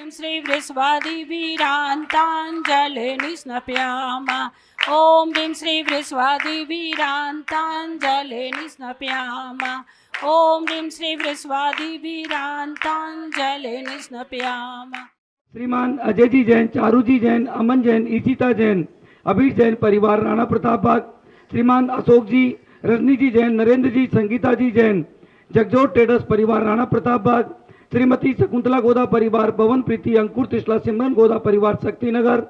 भीं श्री वृषभादिवीरान्ताञ्जलिर्निष्णपयामः। ॐ भीं श्री वृषभादिवीरान्ताञ्जलिर्निष्णपयामः। ॐ भीं श्री वृषभादिवीरान्ताञ्जलिर्निष्णपयामः। श्रीमान अजय जी जैन, चारू जी जैन, अमन जैन, ईशिता जैन, अभीर जैन परिवार राणा प्रताप बाग। श्रीमान अशोक जी, रजनी जी जैन, नरेंद्र जी, संगीता जी जैन, जगजोत ट्रेडर्स परिवार राणा प्रताप बाग। श्रीमती शकुंतला गोदा परिवार, पवन प्रीति, अंकुर तिसला, सिमरन गोदा परिवार शक्ति नगर।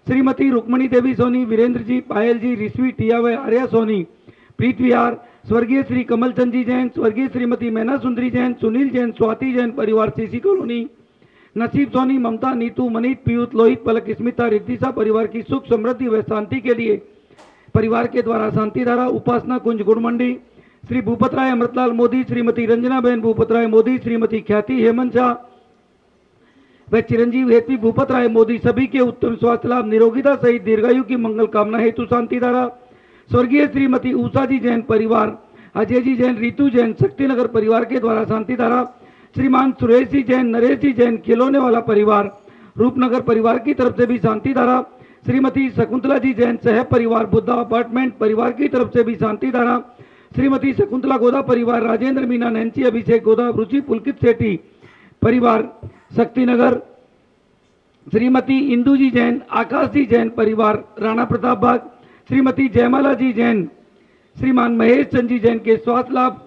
श्रीमती रुक्मणी देवी सोनी, वीरेंद्र जी, पायल जी, ऋषि टियावे, आर्या सोनी, प्रीत विहार। स्वर्गीय श्री कमलचंद जी जैन, स्वर्गीय श्रीमती मैना सुंदरी जैन, सुनील जैन, स्वाति जैन परिवार सीसी कॉलोनी। नसीब सोनी, ममता, नीतू, मनीत, पीयूष, लोहित, पलक, स्मिता, रिद्धिशा परिवार की सुख समृद्धि व शांति के लिए परिवार के द्वारा शांति धारा उपासना कुंज गुड़मंडी। श्री भूपत राय अमृतलाल मोदी, श्रीमती रंजना बहन भूपत राय मोदी, श्रीमती ख्याति हेमंत शाह व चिरंजीव हेतवी भूपत राय मोदी सभी के उत्तम स्वास्थ्य लाभ, निरोगिता सहित दीर्घायु की मंगल कामना हेतु शांति धारा। स्वर्गीय श्रीमती उषा जी जैन परिवार, अजय जी जैन, रीतू जैन, शक्तिनगर परिवार के द्वारा शांति धारा। श्रीमान सुरेश जी जैन, नरेश जी जैन, खिलौने वाला परिवार रूपनगर परिवार की तरफ से भी शांति धारा। श्रीमती शकुंतला जी जैन, सह परिवार बुद्धा अपार्टमेंट परिवार की तरफ से भी शांति धारा। श्रीमती शकुंतला गोदा परिवार, राजेंद्र मीना, नैन्सी, अभिषेक गोदा, रुचि, पुलकित सेठी परिवार शक्तिनगर। श्रीमती इंदू जी जैन, आकाश जी जैन परिवार राणा प्रताप बाग। श्रीमती जयमाला जी जैन, श्रीमान महेश चंद जी जैन के स्वास्थ्य लाभ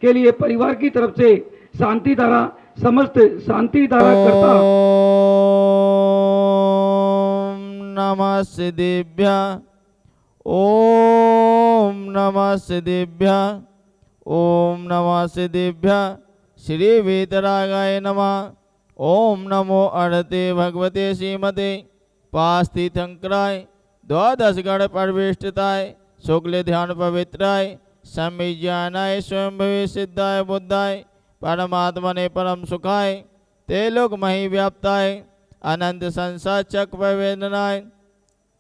के लिए परिवार की तरफ से शांति धारा, समस्त शांति धारा करता। ओम नमः सिद्धिभ्यः, ओम नमः सिद्धिभ्यः, ओम नमः सिद्धिभ्यः। श्री वीतरागाय नमः। ओम नमो अर्हते भगवते श्रीमते पास्थितंकराय द्वादश गण परिवेष्टिताय शुक्ल ध्यान पवित्राय संविज्ञानाय स्वयंभवे सिद्धाय बुद्धाय परमात्मने परम सुखाय ते लोक मही व्याप्ताय अनंत संसार चक वेदनाय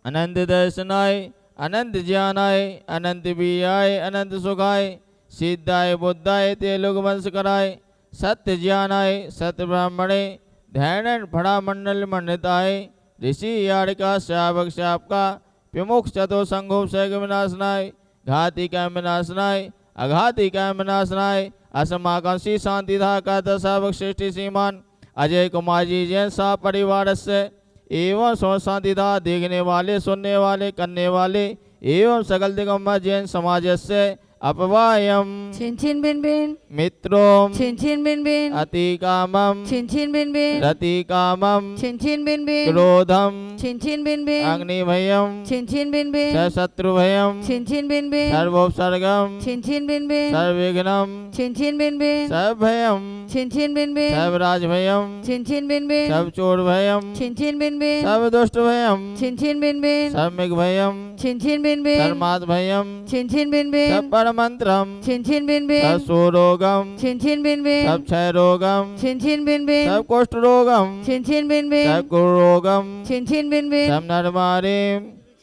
अनंत दर्शनाय अनंत ज्ञानाय अनंत बीयाय अनंत सुखाय सिद्धाय बुद्धाय ते लोक वंश कराय सत्य ज्ञानाय सत्य ब्राह्मणे ध्यान फड़ा मंडल मंडिताय ऋषि यारिका श्रावक श्रावका विमुख चतो संघोप सैग विनाशनाय घाति का विनाशनाय अघाति का विनाशनाय असमाकांक्षी शांति धा का दशावक श्रेष्ठी श्रीमान अजय कुमार जी जैन सा परिवार से एवं स्व शांति धा देखने वाले, सुनने वाले, करने वाले एवं सकल दिगंबर जैन समाज से अपवायम छिन छिन बिन बिन मित्रों छिन छिन बिन बिन अति कामम छिन छिन बिन बिन रति कामम छिन छिन बिन बिन क्रोधम छिन छिन बिन बिन अग्नि भयम छिन छिन बिन बिन शत्रु भयम छिन छिन बिन बिन सर्वोपसर्गम छिन छिन बिन बिन सर्वविघ्नम छिन छिन बिन बिन सब भयम छिन छिन बिन बिन सब राज भयम छिन छिन बिन बिन सब चोर भयम छिन छिन बिन बिन सब दुष्ट भयम छिन छिन बिन बिन सब मिघ भयम छिन छिन बिन बिन धर्मात् भयम छिन छिन बिन बिन सब परमंत्रम छिन छिन बिन सब बिन सुरोगम छिन छिन बिन बिन सब क्षय रोगम छिन छिन बिन बिन सब कुष्ठ रोगम छिन छिन बिन बिन सब कुरोगम छिन छिन बिन बिन सब नर मारे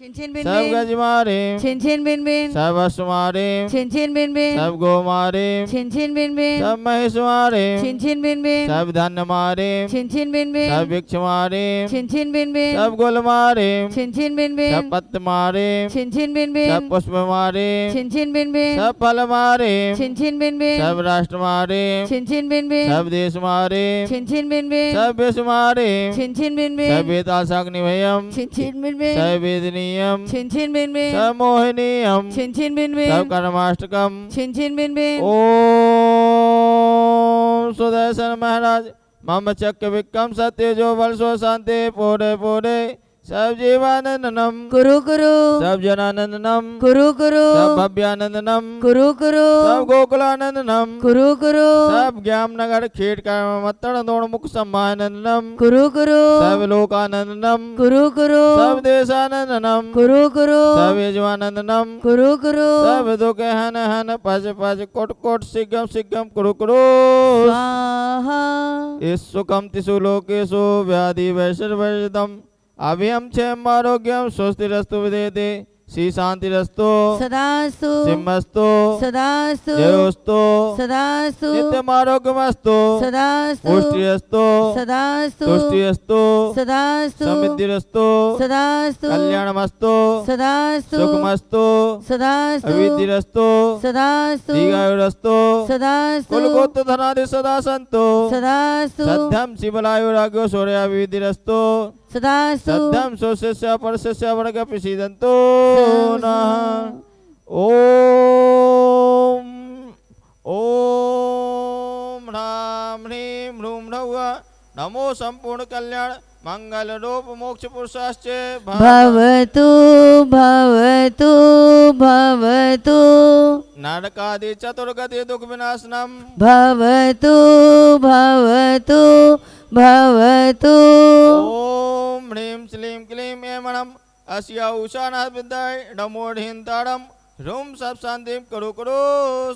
छिन छिन बिन सब बिन गज मारे छिन छिन बिन बिन सब अश्व मारे छिन छिन बिन बिन सब गो मारे छिन छिन बिन बिन सब महिष मारे छिन छिन बिन बिन सब धन मारे छिन छिन बिन बिन सब वृक्ष मारे छिन छिन बिन बिन सब गुल मारे छिन छिन बिन सब बिन पत्र मारे छिन छिन बिन सब बिन पुष्प मारे छिन छिन बिन बिन सब फल मारे छिन छिन बिन बिन सब राष्ट्र मारे छिन छिन बिन बिन सब देश मारे छिन छिन बिन बिन सब विश्व मारे छिन छिन बिन सब बिन वेदासाग्नि भयम छिन छिन बिन बिन सब वेदनीयम छिन छिन बिन बिन सब मोहिनीयम छिन छिन बिन सब बिन कर्माष्टकम छिन छिन बिन बिन ओम सुदर्शन महाराज मम चक्र विक्रम सत्य जो बल सो शांति पूरे पूरे सब जीवानंदनम गुरु गुरु सब जनानंदनम गुरु गुरु सब भव्यानंदनम गुरु गुरु सब गोकुलानंदनम गुरु गुरु सब ज्ञान नगर खेट कर्म मत्तण दोण मुख सम्मानंदनम गुरु गुरु सब लोकानंदनम गुरु गुरु सब देशानंदनम गुरु गुरु सब यजमानंदनम गुरु गुरु सब दुख हन हन पज पज कोट कोट सिगम सिगम कुरु कुरु स्वाहा इस सुखम तिसु लोकेशु व्याधि वैश्वर्यदम अभयम क्षेम आरोग्यम स्वस्तिरस्तु विदेते श्री शांतिरस्तु सदास्तु सिंहस्तु सदास्तु जयोस्तु सदास्तु नित्यमारोग्यमस्तु सदास्तु पुष्टिरस्तु सदास्तु तुष्टिरस्तु सदास्तु समृद्धिरस्तु सदास्तु कल्याणमस्तु सदास्तु सुखमस्तु सदास्तु अविद्यरस्तु सदास्तु दीर्घायुरस्तु सदास्तु कुलगोत्र धनादि सदा सन्तु सदास्तु सद्यं शिवलायुराग्यो शौर्याभिवृद्धिरस्तु सदास्तु सद्यं स्वस्य परस्य वर्ग प्रसीदन्तु नः ॐ ह्रां ह्रीं ह्रूं ह्रौः नमो संपूर्ण कल्याण मंगल रूप मोक्ष पुरुषाश्च भवतु भवतु भवतु नरकादि चतुर्गति दुख विनाशनम भवतु भवतु भवतु ओम ह्रीं श्लीं क्लीं ऐमणम् अस्या उषानाथ विद्याय नमो ढीन्ताडम् ह्रूं सब शांतिं कुरु कुरु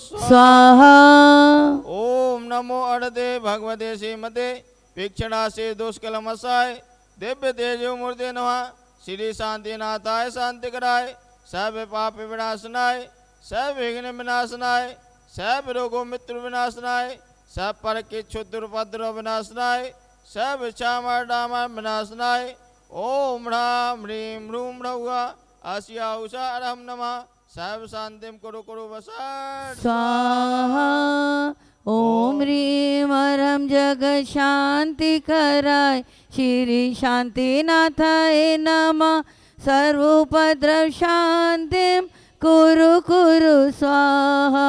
स्वाहा ओम नमो अड़ते भगवते श्रीमते वीक्षणा से दुष्कलमसाय दिव्य तेजो मूर्ति नमः श्री शांतिनाथाय शांति कराय सब पाप विनाशनाय सब विघ्न विनाशनाय सब रोगो मृत्यु विनाशनाय सब पर के क्षुद्र उपद्रव विनाशनाय सब चामर डामर विनाशनाय ओम ह्रां ह्रीं ह्रूं ह्रौः अस्या उषा अरहं नमः सब शांतिं कुरु कुरु वसत् स्वाहा ओम ह्रीं वरम जगत शांति कराय श्री शांतिनाथाय नमः सर्वोपद्रव शांतिं कुरु कुरु स्वाहा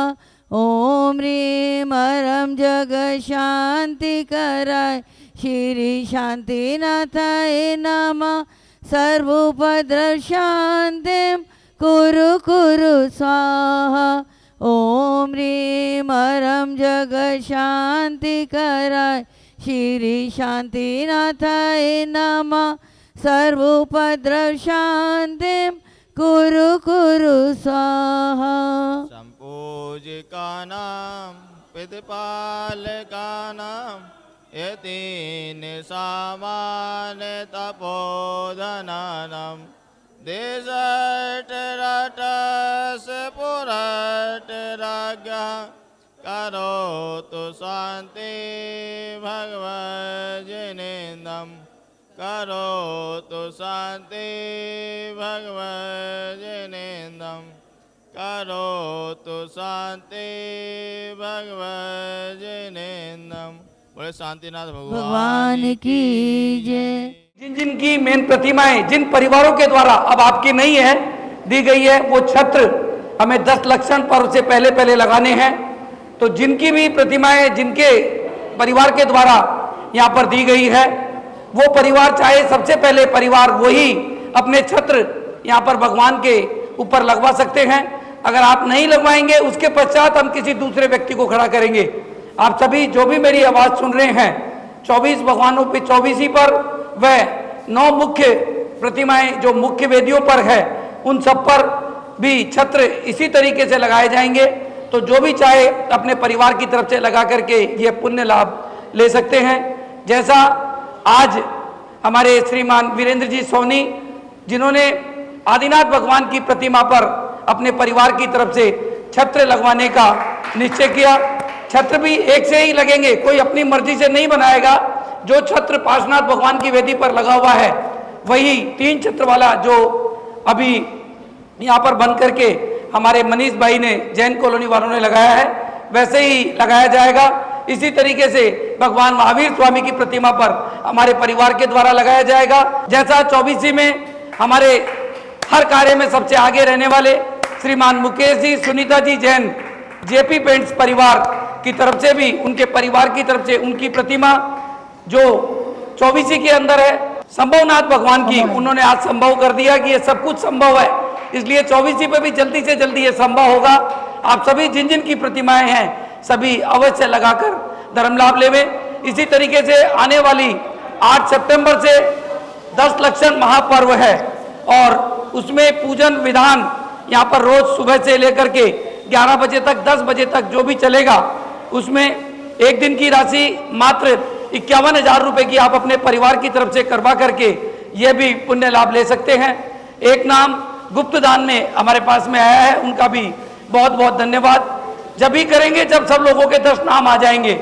ओम ह्रीं वरम जगत शांति कराय श्री शांतिनाथाय नमः सर्वोपद्रव शांतिं कुरु कुरु स्वाहा ओम ह्रीं वरम जगत शांति कराय श्री शांतिनाथाय नमः सर्वोपद्रव शांतिं कुरु कुरु स्वाहा संपूजिकानां पितृपालकानां यतीन सामान्य तपोधनानां देशटरटस्य पुरटराज्ञः करोतु शान्ति भगवज्जनेन्दं करोतु शान्ति भगवज्जनेन्दं करोतु शान्ति भगवज्जनेन्दं बोले शांतिनाथ भगवान की जय। जिन जिन की मेन प्रतिमाएं जिन परिवारों के द्वारा अब आपकी नहीं है दी गई है वो छत्र हमें 10 लक्षण पर्व से पहले पहले लगाने हैं। तो जिनकी भी प्रतिमाएं जिनके परिवार के द्वारा यहाँ पर दी गई है वो परिवार चाहे सबसे पहले परिवार वही अपने छत्र यहाँ पर भगवान के ऊपर लगवा सकते हैं। अगर आप नहीं लगवाएंगे उसके पश्चात हम किसी दूसरे व्यक्ति को खड़ा करेंगे। आप सभी जो भी मेरी आवाज़ सुन रहे हैं 24 भगवानों पे 24 ही पर वह 9 मुख्य प्रतिमाएं जो मुख्य वेदियों पर है उन सब पर भी छत्र इसी तरीके से लगाए जाएंगे। तो जो भी चाहे अपने परिवार की तरफ से लगा करके ये पुण्य लाभ ले सकते हैं। जैसा आज हमारे श्रीमान वीरेंद्र जी सोनी जिन्होंने आदिनाथ भगवान की प्रतिमा पर अपने परिवार की तरफ से छत्र लगवाने का निश्चय किया। छत्र भी एक से ही लगेंगे, कोई अपनी मर्जी से नहीं बनाएगा। जो छत्र पार्श्वनाथ भगवान की वेदी पर लगा हुआ है वही 3 छत्र वाला जो अभी यहाँ पर बंद करके हमारे मनीष भाई ने जैन कॉलोनी वालों ने लगाया है वैसे ही लगाया जाएगा। इसी तरीके से भगवान महावीर स्वामी की प्रतिमा पर हमारे परिवार के द्वारा लगाया जाएगा। जैसा 24 में हमारे हर कार्य में सबसे आगे रहने वाले श्रीमान मुकेश जी सुनीता जी जैन जेपी पेंट्स परिवार की तरफ से भी उनके परिवार की तरफ से उनकी प्रतिमा जो 24 के अंदर है संभवनाथ भगवान की उन्होंने आज संभव कर दिया कि ये सब कुछ संभव है, इसलिए 24 पे भी जल्दी से जल्दी ये संभव होगा। आप सभी जिन जिन की प्रतिमाएं हैं सभी अवश्य लगाकर धर्म लाभ लेवे। इसी तरीके से आने वाली 8 सितंबर से 10 लक्षण महापर्व है और उसमें पूजन विधान यहाँ पर रोज सुबह से लेकर के 11 बजे तक 10 बजे तक जो भी चलेगा उसमें एक दिन की राशि मात्र 51,000 रुपये की आप अपने परिवार की तरफ से करवा करके ये भी पुण्य लाभ ले सकते हैं। एक नाम गुप्त दान में हमारे पास में आया है, उनका भी बहुत बहुत धन्यवाद। जब भी करेंगे जब सब लोगों के 10 नाम आ जाएंगे,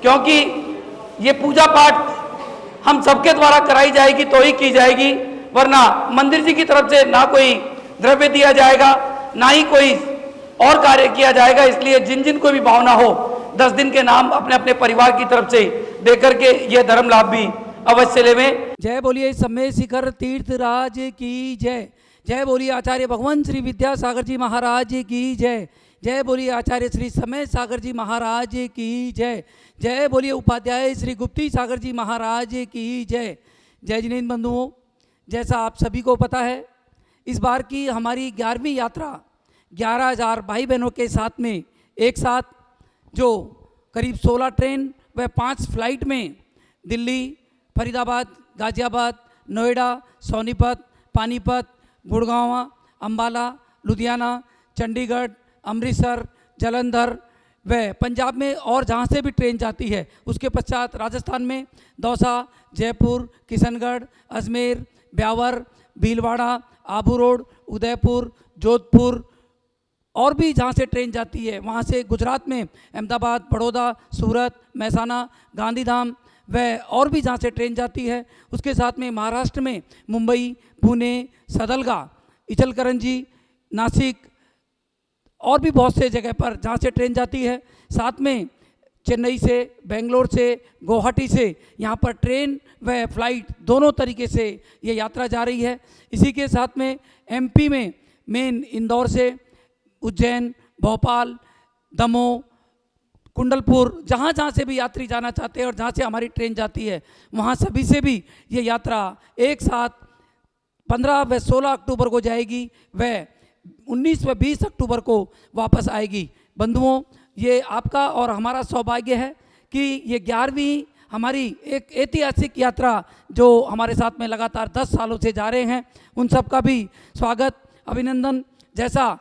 क्योंकि ये पूजा पाठ हम सबके द्वारा कराई जाएगी तो ही की जाएगी, वरना मंदिर जी की तरफ से ना कोई द्रव्य दिया जाएगा ना ही कोई और कार्य किया जाएगा। इसलिए जिन जिन को भी भावना हो 10 दिन के नाम अपने अपने परिवार की तरफ से दे करके ये धर्म लाभ भी अवश्य लेवें। जय बोलिए समय शिखर तीर्थराज की जय। जय बोलिए आचार्य भगवान श्री विद्यासागर जी महाराज की जय। जय बोलिए आचार्य श्री समय सागर जी महाराज की जय। जय बोलिए उपाध्याय श्री गुप्ती सागर जी महाराज की जय। जय जिनेन्द्र बंधुओं, जैसा आप सभी को पता है, इस बार की हमारी 11वीं यात्रा 11,000 भाई बहनों के साथ में एक साथ, जो करीब 16 ट्रेन व 5 फ्लाइट में दिल्ली, फरीदाबाद, गाजियाबाद, नोएडा, सोनीपत, पानीपत, गुड़गांव, अंबाला, लुधियाना, चंडीगढ़, अमृतसर, जालंधर व पंजाब में और जहाँ से भी ट्रेन जाती है, उसके पश्चात राजस्थान में दौसा, जयपुर, किशनगढ़, अजमेर, ब्यावर, भीलवाड़ा, आबू रोड, उदयपुर, जोधपुर और भी जहाँ से ट्रेन जाती है, वहाँ से गुजरात में अहमदाबाद, बड़ौदा, सूरत, महसाना, गांधीधाम व और भी जहाँ से ट्रेन जाती है, उसके साथ में महाराष्ट्र में मुंबई, पुणे, सदलगा, इचलकरंजी, नासिक और भी बहुत से जगह पर जहाँ से ट्रेन जाती है। साथ में चेन्नई से, बेंगलोर से, गुवाहाटी से यहाँ पर ट्रेन व फ्लाइट दोनों तरीके से ये यात्रा जा रही है। इसी के साथ में एमपी में मेन इंदौर से उज्जैन, भोपाल, दमोह, कुंडलपुर, जहाँ जहाँ से भी यात्री जाना चाहते हैं और जहाँ से हमारी ट्रेन जाती है, वहाँ सभी से भी ये यात्रा एक साथ 15 व 16 अक्टूबर को जाएगी व 19 व 20 अक्टूबर को वापस आएगी। बंधुओं, ये आपका और हमारा सौभाग्य है कि ये 11वीं हमारी एक ऐतिहासिक यात्रा जो हमारे साथ में लगातार 10 सालों से जा रहे हैं, उन सब का भी स्वागत, अभिनंदन। जैसा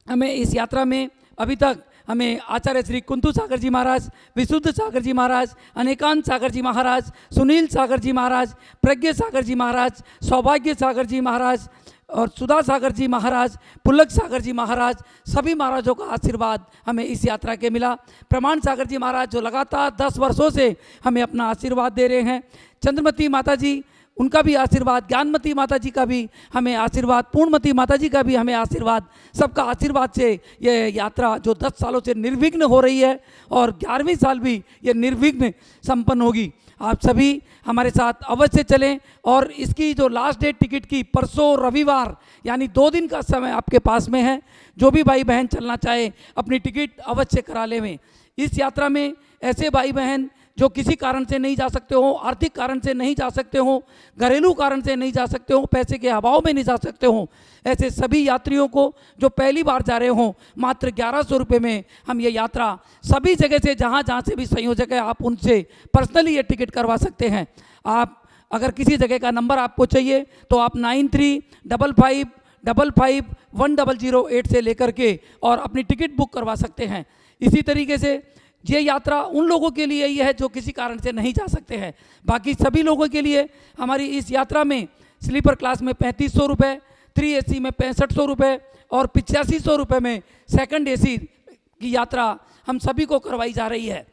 हमें इस यात्रा में अभी तक हमें आचार्य श्री कुंतु सागर जी महाराज, विशुद्ध सागर जी महाराज, अनेकांत सागर जी महाराज, सुनील सागर जी महाराज, प्रज्ञ सागर जी महाराज, सौभाग्य सागर जी महाराज और सुधा सागर जी महाराज, पुलक सागर जी महाराज, सभी महाराजों का आशीर्वाद हमें इस यात्रा के मिला। प्रमाण सागर जी महाराज जो लगातार 10 वर्षों से हमें अपना आशीर्वाद दे रहे हैं, चंद्रमती माता जी, उनका भी आशीर्वाद, ज्ञानमती माता जी का भी हमें आशीर्वाद, पूर्णमती माता जी का भी हमें आशीर्वाद, सबका आशीर्वाद से ये यात्रा जो 10 सालों से निर्विघ्न हो रही है और 11वीं साल भी ये निर्विघ्न संपन्न होगी। आप सभी हमारे साथ अवश्य चलें और इसकी जो लास्ट डेट टिकट की परसों रविवार यानी 2 दिन का समय आपके पास में है। जो भी भाई बहन चलना चाहे अपनी टिकट अवश्य करा लें। इस यात्रा में ऐसे भाई बहन जो किसी कारण से नहीं जा सकते हो, आर्थिक कारण से नहीं जा सकते हो, घरेलू कारण से नहीं जा सकते हो, पैसे के अभाव में नहीं जा सकते हो, ऐसे सभी यात्रियों को जो पहली बार जा रहे हो, मात्र 1100 रुपये में हम ये यात्रा सभी जगह से जहाँ जहाँ से भी संयोजक है आप उनसे पर्सनली ये टिकट करवा सकते हैं। आप अगर किसी जगह का नंबर आपको चाहिए तो आप 9355551008 से लेकर के और अपनी टिकट बुक करवा सकते हैं। इसी तरीके से ये यात्रा उन लोगों के लिए ही है जो किसी कारण से नहीं जा सकते हैं। बाकी सभी लोगों के लिए हमारी इस यात्रा में स्लीपर क्लास में 3500 रुपये, 3 AC में 6500 रुपये और 8500 रुपये में सेकंड AC की यात्रा हम सभी को करवाई जा रही है।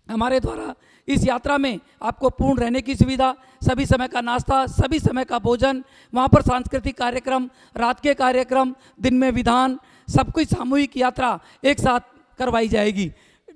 हमारे द्वारा इस यात्रा में आपको पूर्ण रहने की सुविधा, सभी समय का नाश्ता, सभी समय का भोजन, वहाँ पर सांस्कृतिक कार्यक्रम, रात के कार्यक्रम, दिन में विधान, सब कुछ सामूहिक यात्रा एक साथ करवाई जाएगी।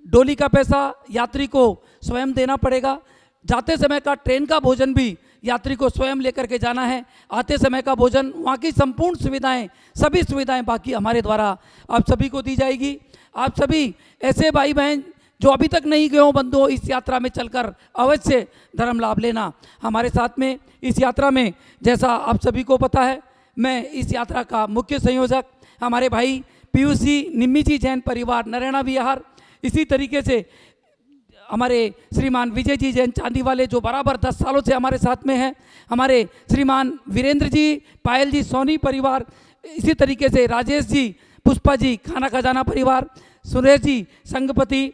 डोली का पैसा यात्री को स्वयं देना पड़ेगा। जाते समय का ट्रेन का भोजन भी यात्री को स्वयं लेकर के जाना है। आते समय का भोजन, वहाँ की संपूर्ण सुविधाएं, सभी सुविधाएं बाकी हमारे द्वारा आप सभी को दी जाएगी। आप सभी ऐसे भाई बहन जो अभी तक नहीं गए हो बंधुओं, इस यात्रा में चलकर अवश्य धर्म लाभ लेना। हमारे साथ में इस यात्रा में, जैसा आप सभी को पता है, मैं इस यात्रा का मुख्य संयोजक हमारे भाई पीयूसी निम्मी जी जैन परिवार नरैना विहार, इसी तरीके से हमारे श्रीमान विजय जी जैन चांदी वाले जो बराबर 10 सालों से हमारे साथ में हैं, हमारे श्रीमान वीरेंद्र जी, पायल जी सोनी परिवार, इसी तरीके से राजेश जी, पुष्पा जी खाना खजाना परिवार, सुरेश जी संगपति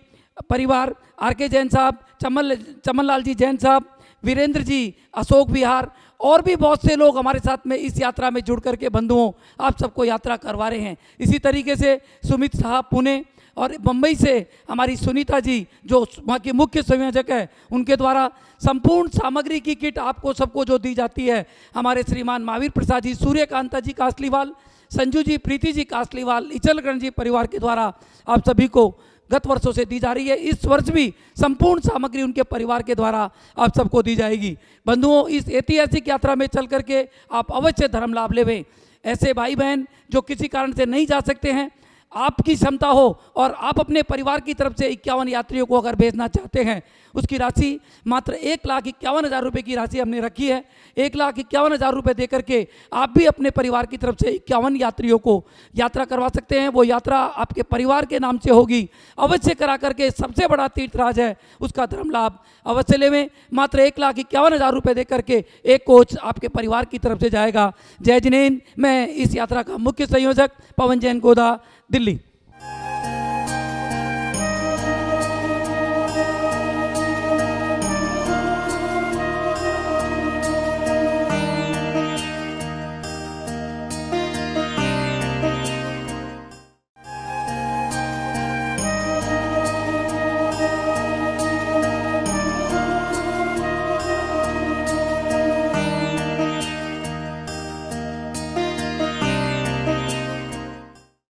परिवार, आर के जैन साहब, चमन लाल जी जैन साहब, वीरेंद्र जी अशोक विहार और भी बहुत से लोग हमारे साथ में इस यात्रा में जुड़ करके बंधुओं आप सबको यात्रा करवा रहे हैं। इसी तरीके से सुमित साहब पुणे और बम्बई से हमारी सुनीता जी जो वहाँ की मुख्य संयोजक है, उनके द्वारा संपूर्ण सामग्री की किट आपको सबको जो दी जाती है, हमारे श्रीमान महावीर प्रसाद जी, सूर्यकांता जी कासलीवाल, संजू जी, प्रीति जी कासलीवाल, इचलकरण जी परिवार के द्वारा आप सभी को गत वर्षों से दी जा रही है। इस वर्ष भी संपूर्ण सामग्री उनके परिवार के द्वारा आप सबको दी जाएगी। बंधुओं, इस ऐतिहासिक यात्रा में चल करके आप अवश्य धर्म लाभ लेवें। ऐसे भाई बहन जो किसी कारण से नहीं जा सकते हैं, आपकी क्षमता हो और आप अपने परिवार की तरफ से 51 यात्रियों को अगर भेजना चाहते हैं, उसकी राशि मात्र 1,51,000 रुपये की राशि हमने रखी है। 1,51,000 रुपये दे करके आप भी अपने परिवार की तरफ से 51 यात्रियों को यात्रा करवा सकते हैं। वो यात्रा आपके परिवार के नाम से होगी। अवश्य करा करके सबसे बड़ा तीर्थराज है, उसका धर्म लाभ अवश्य लेवें। मात्र 1,51,000 रुपये दे करके एक कोच आपके परिवार की तरफ से जाएगा। जय जिनेन्द्र। मैं इस यात्रा का मुख्य संयोजक पवन जैन गोदा, दिल्ली।